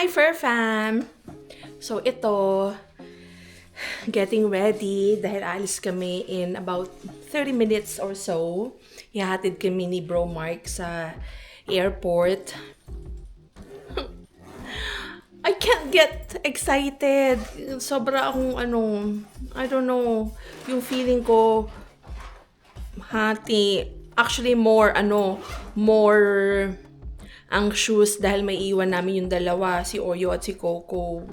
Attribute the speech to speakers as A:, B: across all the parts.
A: Hi, Fur Fam! So, ito, getting ready dahil alis kami in about 30 minutes or so. Ihahatid kami ni Bro Mark sa airport. I can't get excited. Sobra akong I don't know, yung feeling ko hati. Actually, more anxious dahil may iwan namin yung dalawa, si Oyo at si Coco.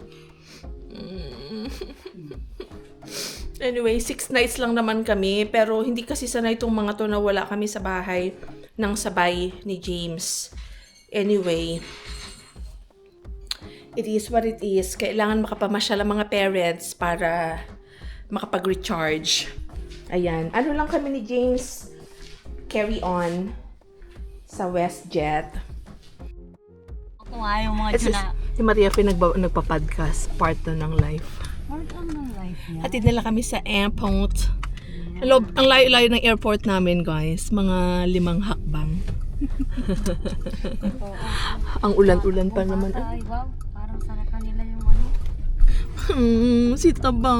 A: Anyway, 6 nights lang naman kami, pero hindi kasi sanay itong mga to na wala kami sa bahay ng sabay ni James. Anyway, it is what it is. Kailangan makapamasyal ang mga parents para makapag-recharge. Ayan. Ano lang kami ni James, carry on sa WestJet.
B: Kung ayaw mga dyan na.
A: Si Maria nagpa-podcast, part na ng life.
B: Part ng life niya.
A: Hatid nila kami sa airport. Ang layo-layo ng airport namin, guys. Mga 5 hakbang. Ang ulan-ulan pa naman.
B: Ay, wow. Parang sana kanila yung ano.
A: Si Taba.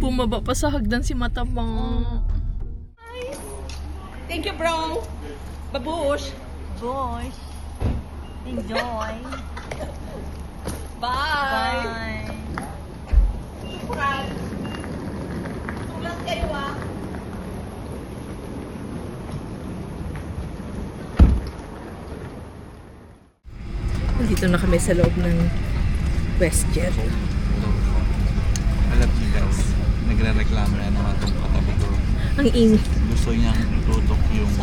A: Bumaba pa sa hagdan si Mataba. Thank you, bro. Babush.
B: Gosh. Enjoy.
A: Bye.
B: Bye.
A: Sulat kayo, ah. Nandito na kami sa loob ng WestJet.
C: Alam niyo guys, nagre-reklamo na naman itong katabi ko.
A: Ang init.
C: Gusto niyang tutok yung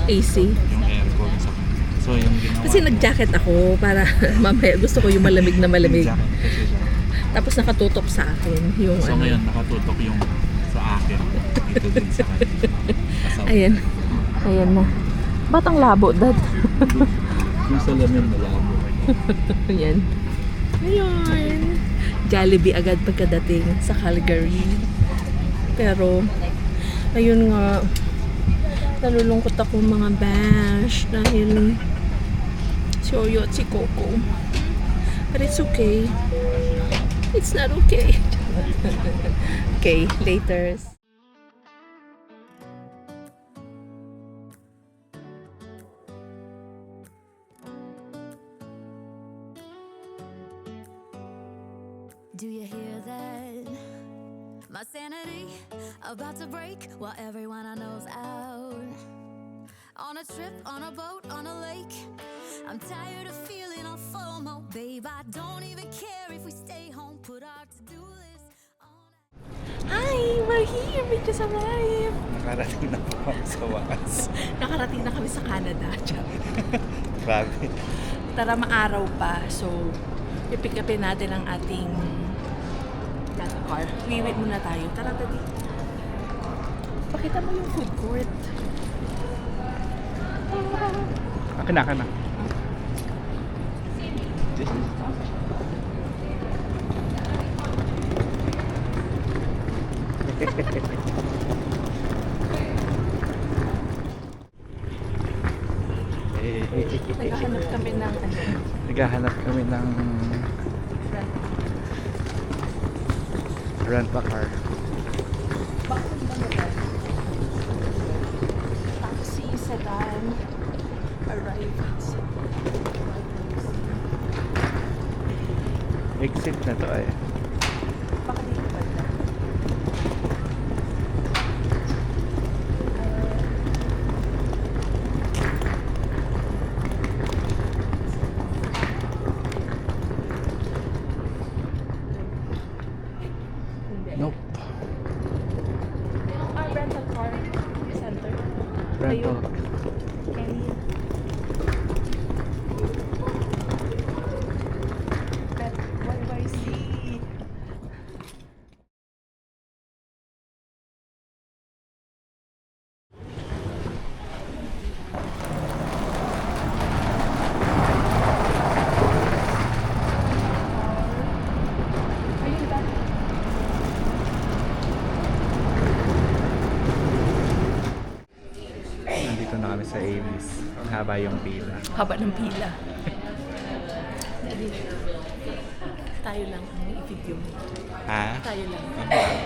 A: AC.
C: aircon. So yung ginawa
A: Kasi nag-jacket ako para mamaya gusto ko yung malamig na malamig.
C: jacket kasi siya.
A: Tapos nakatutok sa akin yung
C: So ngayon nakatutok yung sa akin. Ito din sa kanya. Kasama.
A: Ayan. Ayan na. Batang labo, dad.
C: Yung salamin na labo.
A: Ayan. Ayan. Jollibee agad pagkadating sa Calgary. Pero, ayun nga, nalulungkot ako mga bash dahil si Oyo at si Coco. But it's okay. It's not okay. Okay, later.
D: Do you hear that? My sanity about to break while everyone I know's out. On a trip, on a boat, on a lake. I'm tired of feeling all FOMO, babe. I don't even care if we stay home. Put our to-do list on.
A: Hi! We're here! We just arrived!
C: Nakarating na po ako sa wakas.
A: Nakarating na kami sa Canada.
C: Grabe.
A: Tara, maaraw pa. So, i-pick upin natin ang ating car. Wiwit muna tayo. Tara, dali. Pakita mo yung food court.
C: Akin na.
A: Naghahanap kami ng
C: Naghahanap kami ng rent a car.
A: taxi, sedan, arrivals.
C: Exit na to eh.
A: Baka dito ba na?
C: Nope.
A: Rental car center.
C: Rental.
A: Kenny. What do I see? Ayun ba?
C: Nandito na kami sa Avis. Haba yung pila.
A: Haba ng pila. tayo lang ang i-video mo.
C: Ha?
A: Tayo lang.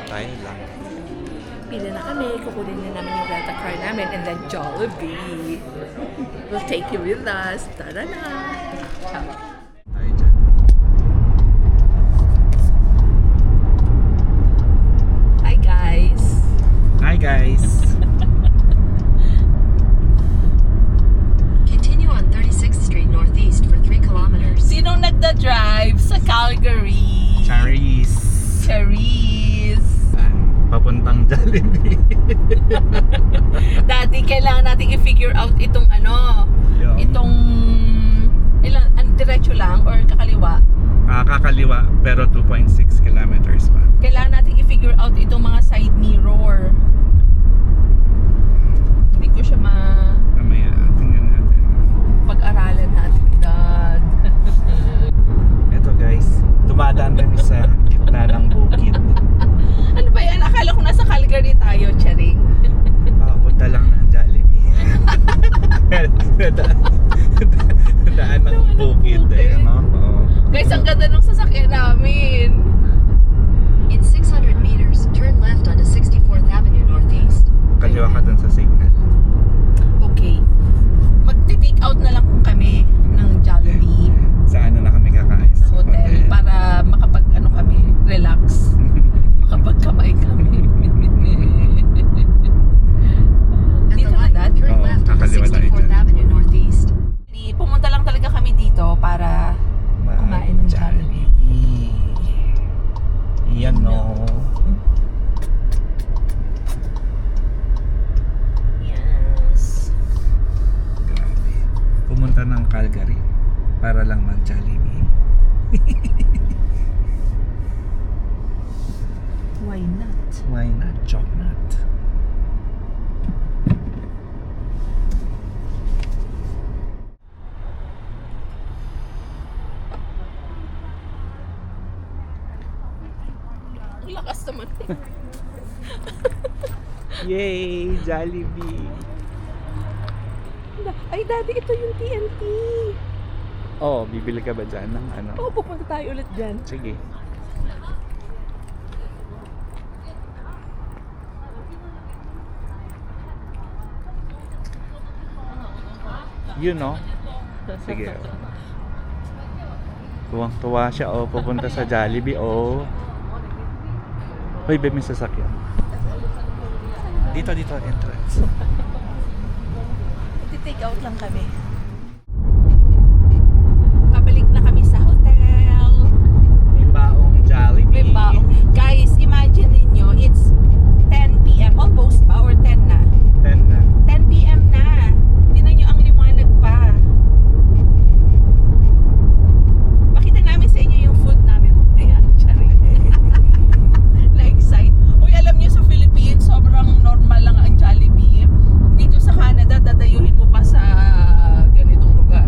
C: Tayo lang.
A: Pila na kami, kukunin na namin yung rental car namin, and then Jollibee will take you with us. Tara na! Ciao.
C: Tayo dyan.
A: Hi guys!
C: Hi guys!
E: Continue on 36th Street Northeast for 3 kilometers.
A: Sinong nagda-drive sa Calgary?
C: Charis!
A: Charis!
C: Papuntang Jollibee.
A: Dati kailangan natin i-figure out itong itong diretso lang or kakaliwa.
C: Kakaliwa pero 2.6 kilometers pa.
A: Kailangan natin i-figure out itong mga side mirror. Hindi ko siya
C: Mamaya, tingnan natin.
A: pag-aralan natin, Dad.
C: Ito guys, dumadaan kami sa gitna ng bukid.
A: Ano ba yan? Akala ko nasa Calgary tayo, Charing.
C: Punta lang ng Jollibee. Daan ng bukid eh, no? Oo.
A: Guys, ang ganda nung sasakyan namin.
E: In 600 meters, turn left onto 64th Avenue Northeast.
C: Kaliwa ka dun sa signal.
A: Okay. Magti-take out na lang kami ng Jollibee
C: Sa ano na kami kakain?
A: sa hotel para kami, relax. Makapagkamay kami.
E: At
A: Dito
E: the
A: na,
E: light,
A: Dad?
E: turn
C: Oo,
E: left onto
C: kakaliwa tayo
E: 64th
C: dyan.
E: Avenue Northeast.
A: Pumunta lang talaga kami dito para kumain ng Jollibee.
C: Yan no.
A: Yes.
C: Grabe. Pumunta ng Calgary para lang mag-Jollibee.
A: Why not?
C: Why not? Chocolate.
A: Ang lakas naman.
C: Yay! Jollibee!
A: Ay, Daddy, ito yung TNT.
C: Oh, bibili ka ba dyan ng ano?
A: Oo, pupunta tayo ulit dyan.
C: Sige. You know? Sige. Tuwang-tuwa siya, oh. Pupunta sa Jollibee, oh. Hoy, babe, may sasakyan. Dito, entrance.
A: Mag-take out lang kami. Pabalik na kami sa hotel.
C: May baong Jollibee.
A: May baong. Guys, imagine ninyo, it's 10 p.m. almost ba? Or 10 na?
C: 10 na.
A: 10 p.m. na. Tingnan nyo ang liwanag pa. Pakita namin sa inyo yung food namin mamaya. Charing. Na-excite. Uy, alam nyo sa Philippines, sobrang normal lang ang Jollibee. Dito sa Canada, dadayuhin mo pa sa ganitong lugar.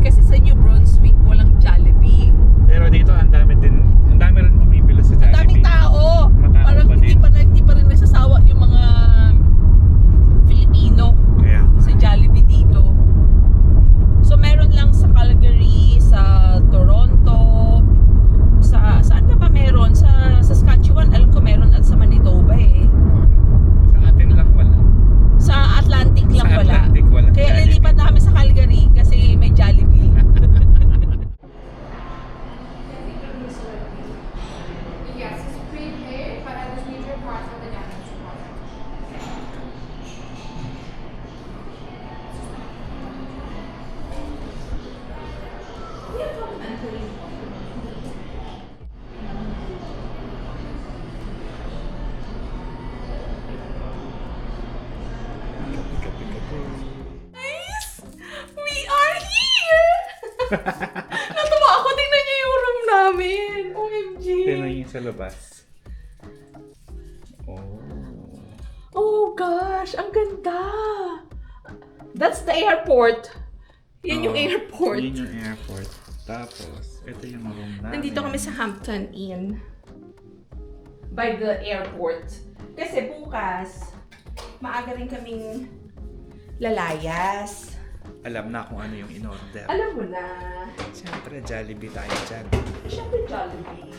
A: Kasi sa New Brunswick, walang Jollibee.
C: Pero dito, ang dami rin pumipila sa Jollibee.
A: Ang daming tao.
C: Matao
A: Parang
C: pa din.
A: hindi pa rin nagsasawa yung mga Filipino
C: Kaya,
A: sa Jollibee dito. So meron lang sa Calgary, sa Toronto, saan pa meron? Sa Saskatchewan, alam ko meron, at sa Manitoba eh.
C: sa atin lang wala.
A: Sa Atlantic lang
C: Sa
A: wala.
C: Atlantic wala
A: Kaya
C: Jollibee.
A: nilipat na kami sa Calgary kasi may Jollibee.
F: Yes, it's prepaid, but I just need your card for the damage deposit.
A: Guys, we are here! Natuwa ako, tingnan niyo yung room namin. OMG.
C: Tingnan yung sa labas. Oh.
A: Oh gosh, ang ganda. That's the airport. Yan yung airport.
C: Yun yung airport. Tapos, ito yung room namin.
A: Nandito kami sa Hampton Inn. By the airport. Kasi bukas, maaga rin kaming lalayas.
C: alam na kung ano yung in-order.
A: Alam mo na.
C: Siyempre, Jollibee tayo dyan.
A: Siyempre Jollibee.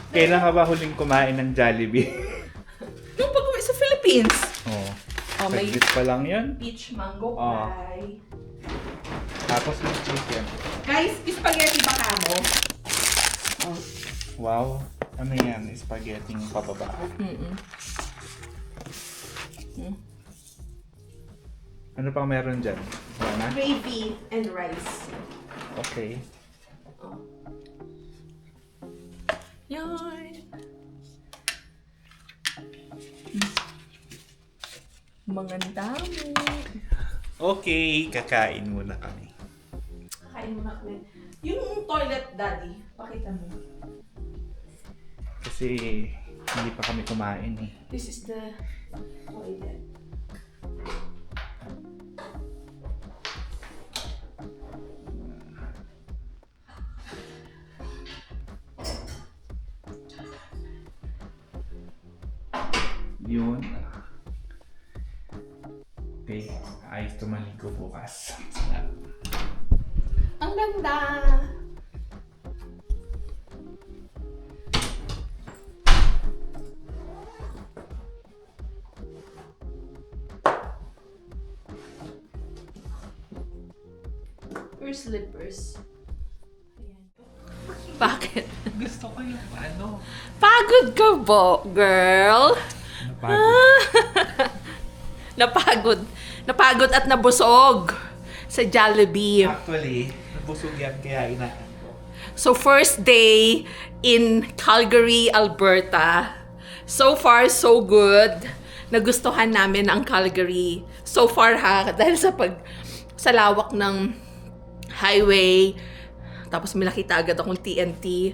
C: Kailan ka ba huling kumain ng Jollibee?
A: Yung pag-uwi sa Philippines.
C: Oo.
A: Oh, may
C: Saglit pa lang yun.
A: peach mango
C: Oh.
A: pie.
C: Tapos yung chicken.
A: Guys, spaghetti ba ka mo? Oh.
C: Wow. Ano yan? Spaghetti pababa. Ano pang meron dyan? Wala na?
A: Gravy and rice.
C: Okay.
A: Yan. Mga dami.
C: Okay, kakain muna kami.
A: Kain mo na kami. Yung toilet, daddy, pakita mo.
C: Kasi hindi pa kami kumain eh.
A: This is the toilet.
C: Yun. Okay, ayos tumaligo bukas.
A: Ang ganda! Your slippers. Ayan. Bakit?
C: Gusto ko yung ano.
A: Pagod ka ba, girl?
C: Napagod.
A: Napagod at nabusog sa Jollibee.
C: Actually, nabusog yan kaya inaan ko.
A: So first day in Calgary, Alberta. So far, so good. Nagustuhan namin ang Calgary. So far ha, dahil sa lawak ng highway. Tapos may nakita agad akong TNT.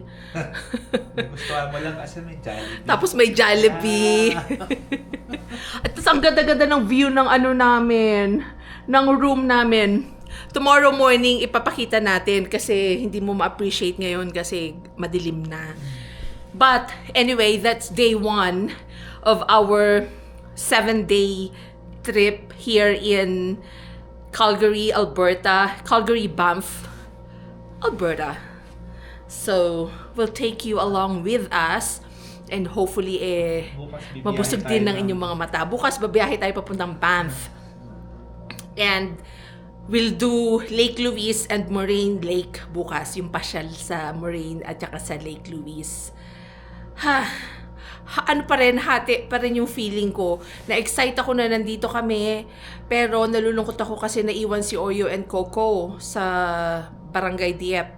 C: Nagustuhan mo lang kasi may Jollibee.
A: Tapos may Jollibee. At tapos ang ganda-ganda ng view ng ano namin, ng room namin. Tomorrow morning, ipapakita natin kasi hindi mo ma-appreciate ngayon kasi madilim na. But anyway, that's day 1 of our 7-day trip here in Calgary, Alberta. Calgary, Banff, Alberta. So, we'll take you along with us and hopefully
C: Bukas bibiyahe
A: mabusog
C: tayo
A: din ng
C: ng-
A: inyong mga mata. Bukas babiyahe tayo papuntang Banff. And we'll do Lake Louise and Moraine Lake bukas, yung pasyal sa Moraine at saka sa Lake Louise. Ano pa rin, hati pa rin yung feeling ko. Na-excite ako na nandito kami, pero nalulungkot ako kasi naiwan si Oyo and Coco sa Barangay Dieppe.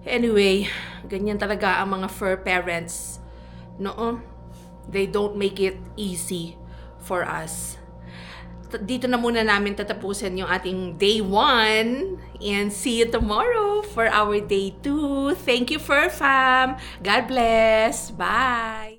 A: Anyway, ganyan talaga ang mga fur parents. No, they don't make it easy for us. Dito na muna namin tatapusin yung ating day 1 and see you tomorrow for our day 2. Thank you, Fur Fam. God bless. Bye.